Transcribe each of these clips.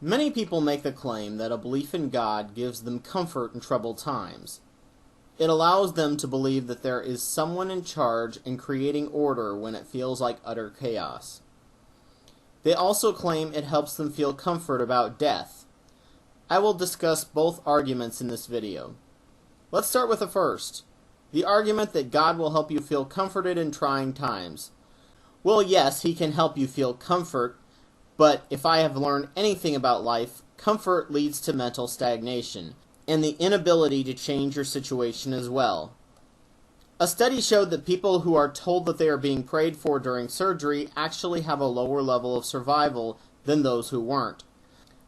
Many people make the claim that a belief in God gives them comfort in troubled times. It allows them to believe that there is someone in charge and creating order when it feels like utter chaos. They also claim it helps them feel comfort about death. I will discuss both arguments in this video. Let's start with the first. The argument that God will help you feel comforted in trying times. Well, yes, He can help you feel comfort, but if I have learned anything about life, comfort leads to mental stagnation, and the inability to change your situation as well. A study showed that people who are told that they are being prayed for during surgery actually have a lower level of survival than those who weren't.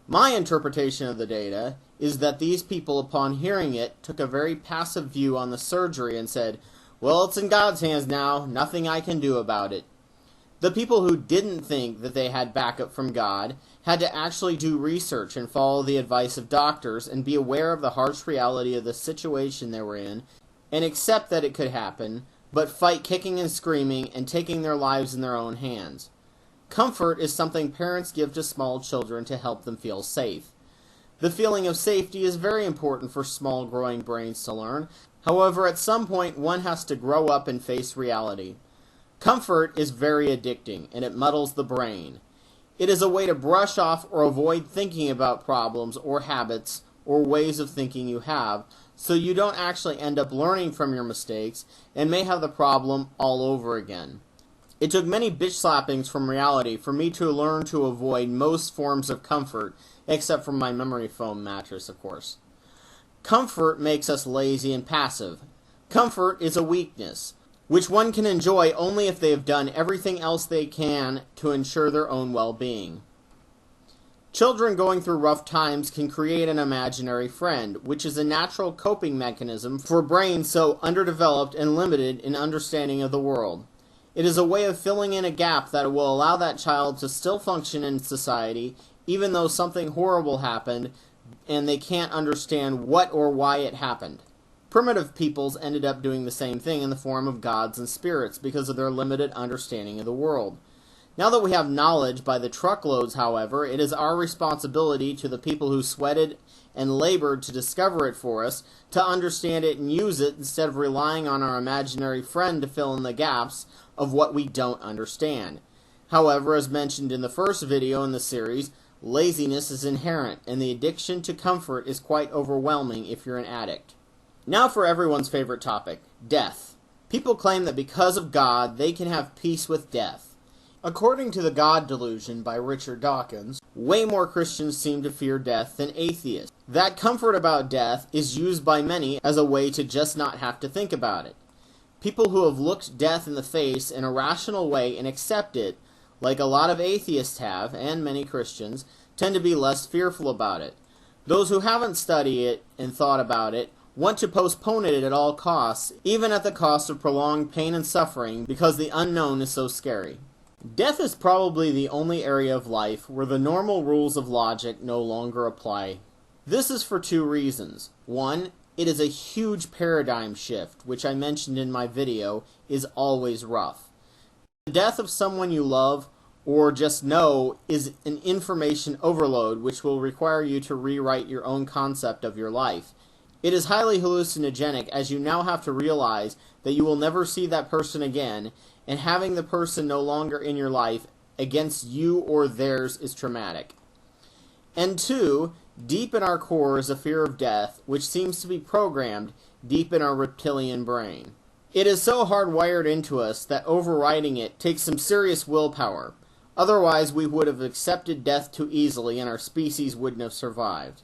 My interpretation of the data is that these people, upon hearing it, took a very passive view on the surgery and said, "Well, it's in God's hands now, nothing I can do about it." The people who didn't think that they had backup from God had to actually do research and follow the advice of doctors and be aware of the harsh reality of the situation they were in and accept that it could happen, but fight kicking and screaming and taking their lives in their own hands. Comfort is something parents give to small children to help them feel safe. The feeling of safety is very important for small growing brains to learn. However, at some point one has to grow up and face reality. Comfort is very addicting, and it muddles the brain. It is a way to brush off or avoid thinking about problems or habits or ways of thinking you have, so you don't actually end up learning from your mistakes and may have the problem all over again. It took many bitch slappings from reality for me to learn to avoid most forms of comfort, except for my memory foam mattress, of course. Comfort makes us lazy and passive. Comfort is a weakness, which one can enjoy only if they have done everything else they can to ensure their own well-being. Children going through rough times can create an imaginary friend, which is a natural coping mechanism for brains so underdeveloped and limited in understanding of the world. It is a way of filling in a gap that will allow that child to still function in society even though something horrible happened and they can't understand what or why it happened. Primitive peoples ended up doing the same thing in the form of gods and spirits because of their limited understanding of the world. Now that we have knowledge by the truckloads, however, it is our responsibility to the people who sweated and labored to discover it for us to understand it and use it instead of relying on our imaginary friend to fill in the gaps of what we don't understand. However, as mentioned in the first video in the series, laziness is inherent, and the addiction to comfort is quite overwhelming if you're an addict. Now for everyone's favorite topic, death. People claim that because of God, they can have peace with death. According to the God Delusion by Richard Dawkins, way more Christians seem to fear death than atheists. That comfort about death is used by many as a way to just not have to think about it. People who have looked death in the face in a rational way and accept it, like a lot of atheists have, and many Christians, tend to be less fearful about it. Those who haven't studied it and thought about it want to postpone it at all costs, even at the cost of prolonged pain and suffering, because the unknown is so scary. Death is probably the only area of life where the normal rules of logic no longer apply. This is for two reasons. One, it is a huge paradigm shift, which I mentioned in my video, is always rough. The death of someone you love or just know is an information overload which will require you to rewrite your own concept of your life. It is highly hallucinogenic, as you now have to realize that you will never see that person again, and having the person no longer in your life against you or theirs is traumatic. And two, deep in our core is a fear of death, which seems to be programmed deep in our reptilian brain. It is so hardwired into us that overriding it takes some serious willpower. Otherwise, we would have accepted death too easily and our species wouldn't have survived.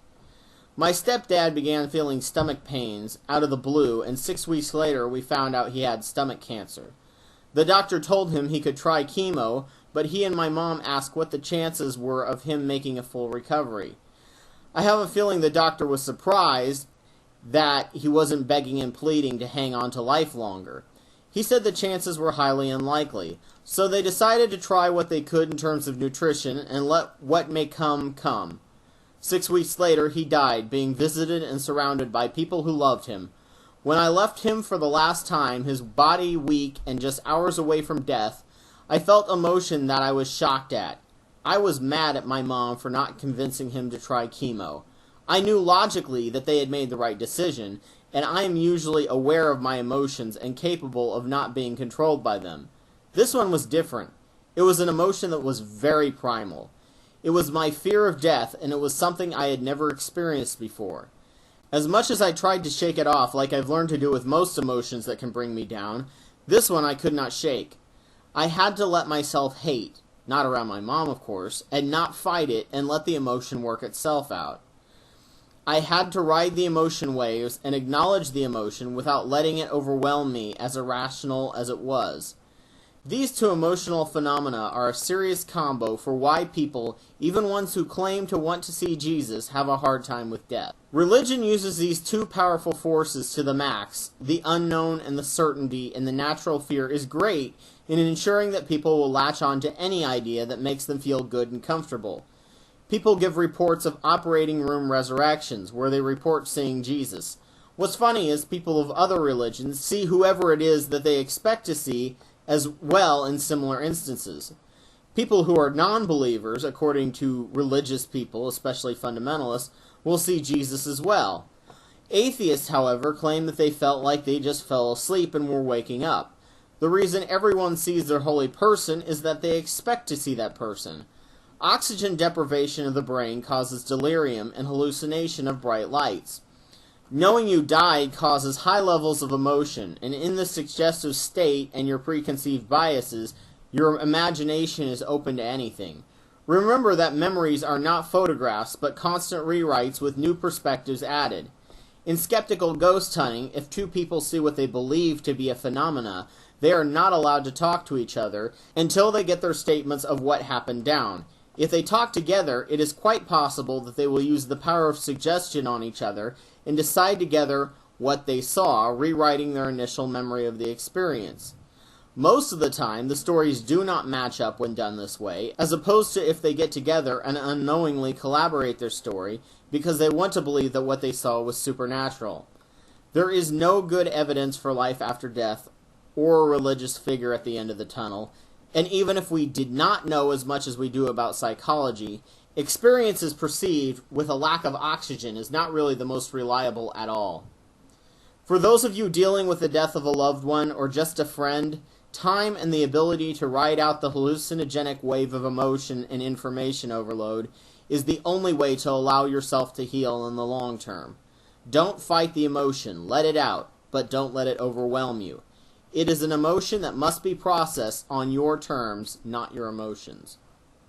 My stepdad began feeling stomach pains out of the blue, and 6 weeks later we found out he had stomach cancer. The doctor told him he could try chemo, but he and my mom asked what the chances were of him making a full recovery. I have a feeling the doctor was surprised that he wasn't begging and pleading to hang on to life longer. He said the chances were highly unlikely, so they decided to try what they could in terms of nutrition and let what may come come. 6 weeks later, he died, being visited and surrounded by people who loved him. When I left him for the last time, his body weak and just hours away from death, I felt emotion that I was shocked at. I was mad at my mom for not convincing him to try chemo. I knew logically that they had made the right decision, and I am usually aware of my emotions and capable of not being controlled by them. This one was different. It was an emotion that was very primal. It was my fear of death, and it was something I had never experienced before. As much as I tried to shake it off, like I've learned to do with most emotions that can bring me down, this one I could not shake. I had to let myself hate, not around my mom, of course, and not fight it and let the emotion work itself out. I had to ride the emotion waves and acknowledge the emotion without letting it overwhelm me, as irrational as it was. These two emotional phenomena are a serious combo for why people, even ones who claim to want to see Jesus, have a hard time with death. Religion uses these two powerful forces to the max. The unknown and the certainty and the natural fear is great in ensuring that people will latch on to any idea that makes them feel good and comfortable. People give reports of operating room resurrections, where they report seeing Jesus. What's funny is people of other religions see whoever it is that they expect to see as well in similar instances. People who are non-believers, according to religious people, especially fundamentalists, will see Jesus as well. Atheists, however, claim that they felt like they just fell asleep and were waking up. The reason everyone sees their holy person is that they expect to see that person. Oxygen deprivation of the brain causes delirium and hallucination of bright lights. Knowing you died causes high levels of emotion, and in this suggestive state and your preconceived biases, your imagination is open to anything. Remember that memories are not photographs, but constant rewrites with new perspectives added. In skeptical ghost hunting, if two people see what they believe to be a phenomena, they are not allowed to talk to each other until they get their statements of what happened down. If they talk together, it is quite possible that they will use the power of suggestion on each other and decide together what they saw, rewriting their initial memory of the experience. Most of the time, the stories do not match up when done this way, as opposed to if they get together and unknowingly collaborate their story because they want to believe that what they saw was supernatural. There is no good evidence for life after death or a religious figure at the end of the tunnel, and even if we did not know as much as we do about psychology, experiences perceived with a lack of oxygen is not really the most reliable at all. For those of you dealing with the death of a loved one or just a friend, time and the ability to ride out the hallucinogenic wave of emotion and information overload is the only way to allow yourself to heal in the long term. Don't fight the emotion, let it out, but don't let it overwhelm you. It is an emotion that must be processed on your terms, not your emotions.